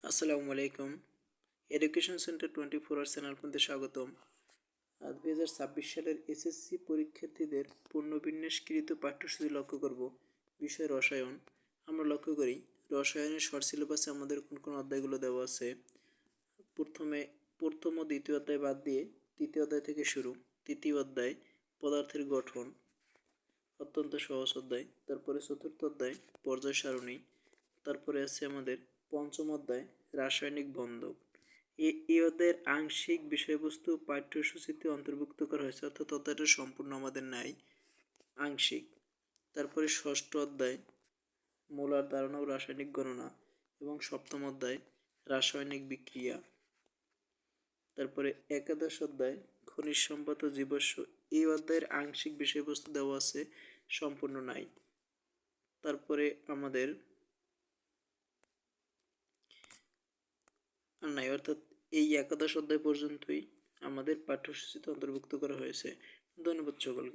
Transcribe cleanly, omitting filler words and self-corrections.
আসসালামু আলাইকুম। Education centre 24 channel আপনাদের স্বাগতম। 2026 সালের এসএসসি পরীক্ষার্থীদের পুনর্বিন্যাসকৃত পাঠ্যসূচি লক্ষ্য করব। বিষয় রসায়ন। আমরা লক্ষ্য করি রসায়নের শর্ট সিলেবাসে আমাদের কোন কোন অধ্যায়গুলো দেওয়া আছে। প্রথমে প্রথম ও দ্বিতীয় অধ্যায় বাদ দিয়ে তৃতীয় অধ্যায় থেকে শুরু। তৃতীয় অধ্যায় পদার্থের গঠন, অত্যন্ত সহজ অধ্যায়। তারপরে চতুর্থ অধ্যায় পর্যায় সারণী। তারপরে আছে আমাদের পঞ্চম অধ্যায় রাসায়নিক বন্ধন। এই অধ্যায়ের আংশিক বিষয়বস্তু পাঠ্যসূচিতে অন্তর্ভুক্ত করা হয়েছে, অর্থাৎ অধ্যায়টা সম্পূর্ণ আমাদের নাই, আংশিক। তারপরে ষষ্ঠ অধ্যায় মোলার ধারণা ও রাসায়নিক গণনা এবং সপ্তম অধ্যায় রাসায়নিক বিক্রিয়া। তারপরে একাদশ অধ্যায় খনিজ সম্পদ ও জীবাশ্ম। এই অধ্যায়ের আংশিক বিষয়বস্তু দেওয়া আছে, সম্পূর্ণ নাই। তারপরে আমাদের নাই, অর্থাৎ এই একাদশ অধ্যায় পর্যন্তই আমাদের পাঠ্যসূচিতে অন্তর্ভুক্ত করা হয়েছে। ধন্যবাদ সকলকে।